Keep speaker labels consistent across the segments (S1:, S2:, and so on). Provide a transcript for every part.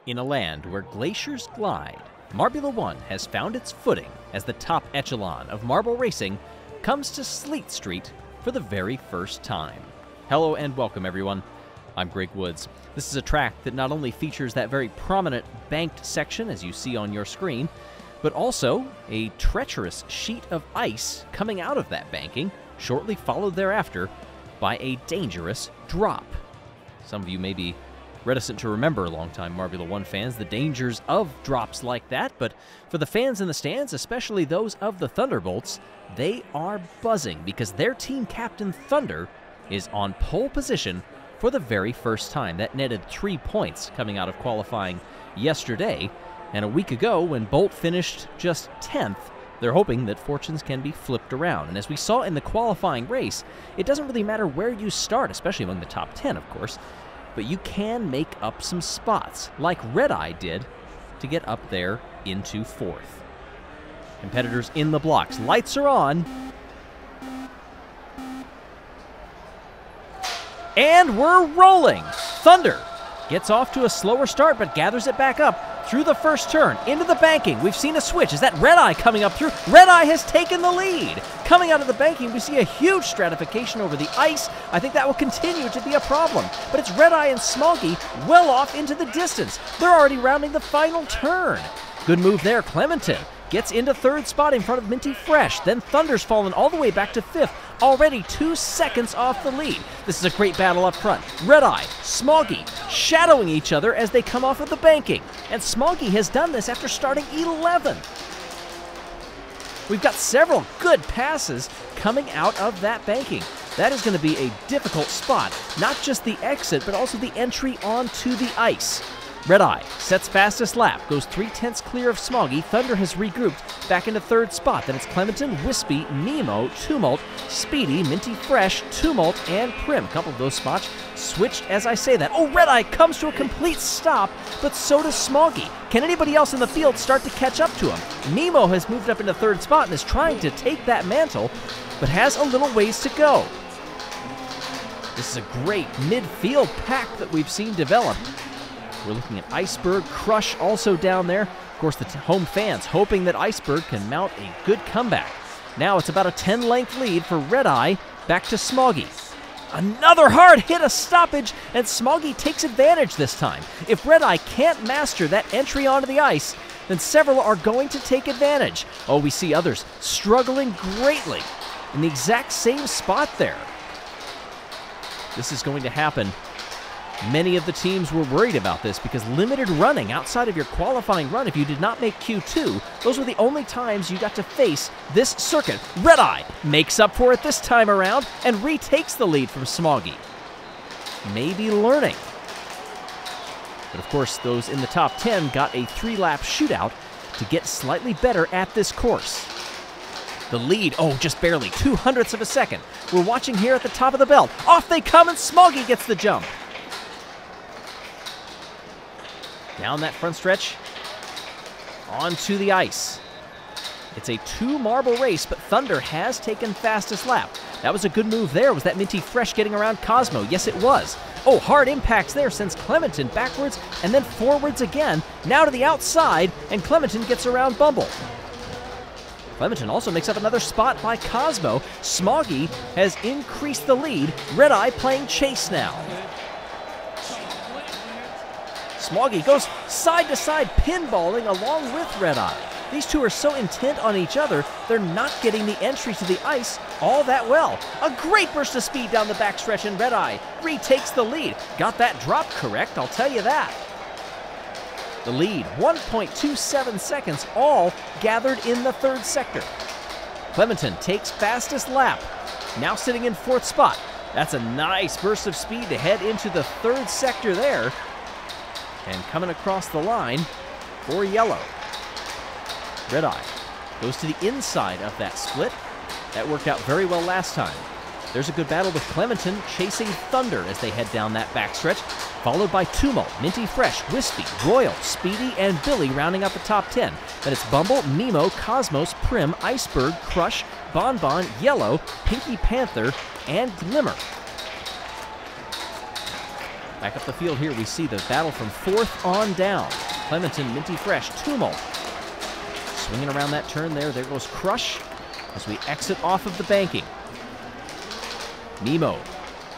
S1: In a land where glaciers glide, MARBULA 1 has found its footing as the top echelon of marble racing comes to Sleet Street for the very first time. Hello and welcome, everyone. I'm Greg Woods. This is a track that not only features that very prominent banked section as you see on your screen, but also a treacherous sheet of ice coming out of that banking, shortly followed thereafter by a dangerous drop. Some of you may be reticent to remember, longtime MARBULA 1 fans, the dangers of drops like that, but for the fans in the stands, especially those of the Thunderbolts, they are buzzing because their team captain Thunder is on pole position for the very first time. That netted 3 points coming out of qualifying yesterday, and a week ago when Bolt finished just 10th, they're hoping that fortunes can be flipped around. And as we saw in the qualifying race, it doesn't really matter where you start, especially among the top 10, of course, but you can make up some spots, like Red Eye did, to get up there into 4th. Competitors in the blocks. Lights are on. And we're rolling. Thunder gets off to a slower start, but gathers it back up through the first turn, into the banking. We've seen a switch. Is that Red Eye coming up through? Red Eye has taken the lead. Coming out of the banking, we see a huge stratification over the ice. I think that will continue to be a problem. But it's Red Eye and Smoggy well off into the distance. They're already rounding the final turn. Good move there. Clementon gets into 3rd spot in front of Minty Fresh. Then Thunder's fallen all the way back to 5th. Already 2 seconds off the lead. This is a great battle up front. Red Eye, Smoggy, shadowing each other as they come off of the banking. And Smoggy has done this after starting 11th. We've got several good passes coming out of that banking. That is going to be a difficult spot. Not just the exit, but also the entry onto the ice. Red Eye sets fastest lap, goes 3/10 clear of Smoggy. Thunder has regrouped back into 3rd spot. Then it's Clementon, Wispy, Nemo, Tumult, Speedy, Minty Fresh, Tumult, and Prim. A couple of those spots switch as I say that. Oh, Red Eye comes to a complete stop, but so does Smoggy. Can anybody else in the field start to catch up to him? Nemo has moved up into 3rd spot and is trying to take that mantle, but has a little ways to go. This is a great midfield pack that we've seen develop. We're looking at Iceberg, Crush also down there. Of course, the home fans hoping that Iceberg can mount a good comeback. Now it's about a 10-length lead for Red Eye, back to Smoggy. Another hard hit, a stoppage, and Smoggy takes advantage this time. If Red Eye can't master that entry onto the ice, then several are going to take advantage. Oh, we see others struggling greatly in the exact same spot there. This is going to happen. Many of the teams were worried about this because limited running outside of your qualifying run, if you did not make Q2, those were the only times you got to face this circuit. Red Eye makes up for it this time around and retakes the lead from Smoggy. Maybe learning. But of course, those in the top 10 got a 3-lap shootout to get slightly better at this course. The lead, oh, just barely, 0.02 of a second. We're watching here at the top of the belt. Off they come and Smoggy gets the jump. Down that front stretch, onto the ice. It's a 2-marble race, but Thunder has taken fastest lap. That was a good move there. Was that Minty Fresh getting around Cosmo? Yes, it was. Oh, hard impacts there, sends Clementon backwards and then forwards again. Now to the outside, and Clementon gets around Bumble. Clementon also makes up another spot by Cosmo. Smoggy has increased the lead. Red Eye playing chase now. Smoggy goes side to side, pinballing along with Red Eye. These two are so intent on each other, they're not getting the entry to the ice all that well. A great burst of speed down the backstretch, and Red Eye retakes the lead. Got that drop correct, I'll tell you that. The lead, 1.27 seconds, all gathered in the 3rd sector. Clementon takes fastest lap, now sitting in 4th spot. That's a nice burst of speed to head into the 3rd sector there. And coming across the line for Yellow. Red Eye goes to the inside of that split. That worked out very well last time. There's a good battle with Clementon chasing Thunder as they head down that backstretch, followed by Tumult, Minty Fresh, Wispy, Royal, Speedy, and Billy rounding out the top 10. Then it's Bumble, Nemo, Cosmos, Prim, Iceberg, Crush, Bonbon, Yellow, Pinky Panther, and Glimmer. Back up the field here, we see the battle from 4th on down. Clementon, Minty Fresh, Tumult. Swinging around that turn there. There goes Crush as we exit off of the banking. Nemo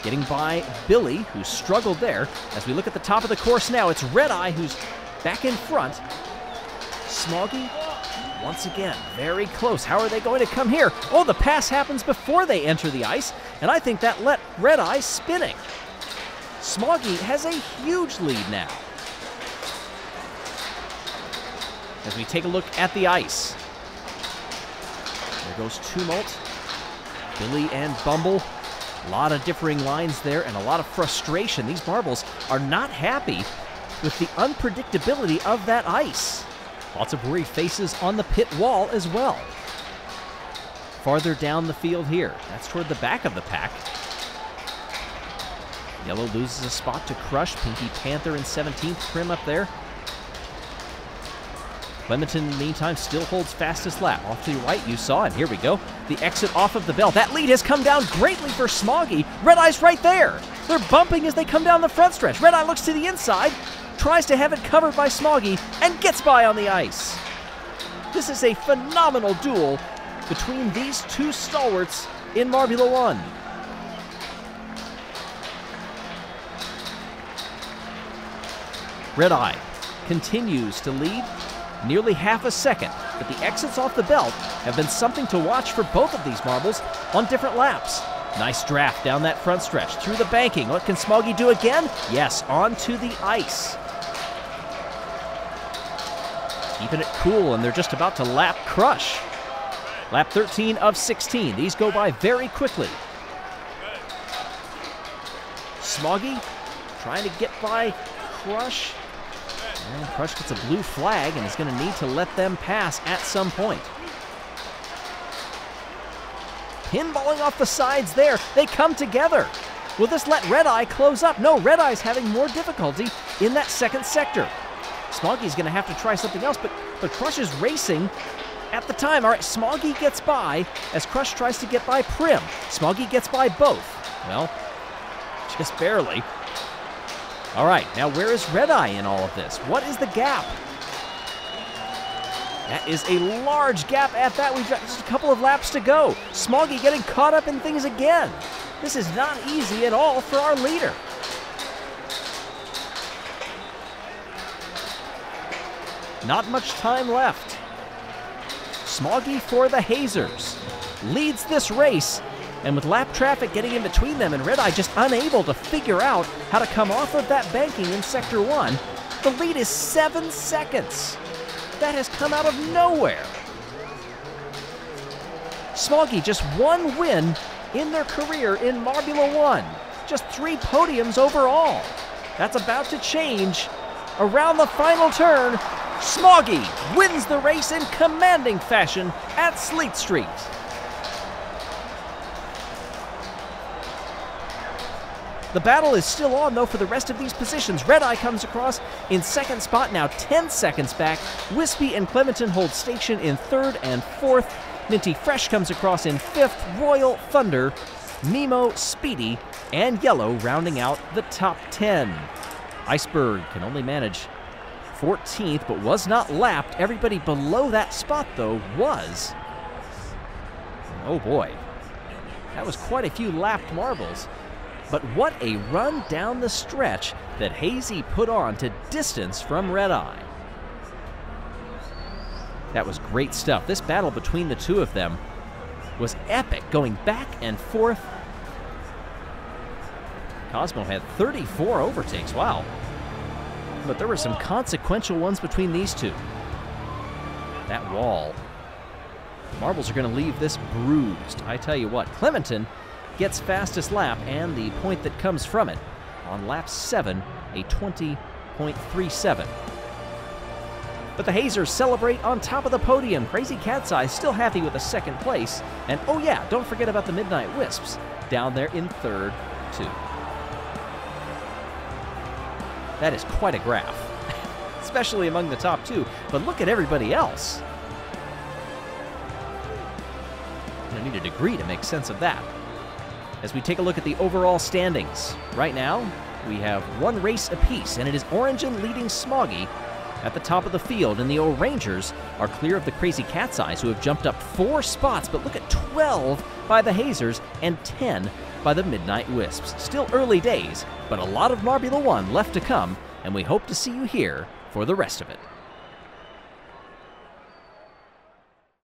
S1: getting by Billy, who struggled there. As we look at the top of the course now, it's Red Eye who's back in front. Smoggy, once again, very close. How are they going to come here? Oh, the pass happens before they enter the ice, and I think that let Red Eye spinning. Smoggy has a huge lead now. As we take a look at the ice. There goes Tumult, Billy and Bumble. A lot of differing lines there and a lot of frustration. These marbles are not happy with the unpredictability of that ice. Lots of worried faces on the pit wall as well. Farther down the field here, that's toward the back of the pack. Yellow loses a spot to Crush. Pinky Panther in 17th, Prim up there. Clementon, meantime, still holds fastest lap. Off to the right, you saw, and here we go. The exit off of the bell. That lead has come down greatly for Smoggy. Red Eye's right there. They're bumping as they come down the front stretch. Red Eye looks to the inside, tries to have it covered by Smoggy, and gets by on the ice. This is a phenomenal duel between these two stalwarts in Marbula 1. Red Eye continues to lead nearly half a second, but the exits off the belt have been something to watch for both of these marbles on different laps. Nice draft down that front stretch, through the banking. What can Smoggy do again? Yes, onto the ice. Keeping it cool, and they're just about to lap Crush. Lap 13 of 16. These go by very quickly. Smoggy trying to get by Crush. And Crush gets a blue flag and is going to need to let them pass at some point. Pinballing off the sides there. They come together. Will this let Red Eye close up? No, Red Eye's having more difficulty in that second sector. Smoggy's going to have to try something else, but Crush is racing at the time. All right, Smoggy gets by as Crush tries to get by Prim. Smoggy gets by both. Well, just barely. All right, now where is Red Eye in all of this? What is the gap? That is a large gap at that. We've got just a couple of laps to go. Smoggy getting caught up in things again. This is not easy at all for our leader. Not much time left. Smoggy for the Hazers leads this race, and with lap traffic getting in between them and Red Eye just unable to figure out how to come off of that banking in Sector 1, the lead is 7 seconds. That has come out of nowhere. Smoggy just one win in their career in Marbula 1. Just 3 podiums overall. That's about to change. Around the final turn, Smoggy wins the race in commanding fashion at Sleet Street. The battle is still on, though, for the rest of these positions. Red Eye comes across in second spot, now 10 seconds back. Wispy and Clementon hold station in third and fourth. Minty Fresh comes across in fifth. Royal Thunder, Nemo, Speedy, and Yellow rounding out the top 10. Iceberg can only manage 14th, but was not lapped. Everybody below that spot, though, was. Oh, boy. That was quite a few lapped marbles. But what a run down the stretch that Hazy put on to distance from Red Eye. That was great stuff. This battle between the two of them was epic, going back and forth. Cosmo had 34 overtakes, wow. But there were some consequential ones between these two. That wall. The marbles are going to leave this bruised. I tell you what, Clementon gets fastest lap and the point that comes from it on lap 7, a 20.37. But the Hazers celebrate on top of the podium. Crazy Cat's Eye still happy with a second place. And oh yeah, don't forget about the Midnight Wisps down there in third too. That is quite a graph, especially among the top two. But look at everybody else. I need a degree to make sense of that. As we take a look at the overall standings, right now, We have one race apiece, and it is Origin leading Smoggy at the top of the field, and the O'Rangers are clear of the Crazy Cat's Eyes, who have jumped up 4 spots, but look at 12 by the Hazers and 10 by the Midnight Wisps. Still early days, but a lot of Marbula 1 left to come, and we hope to see you here for the rest of it.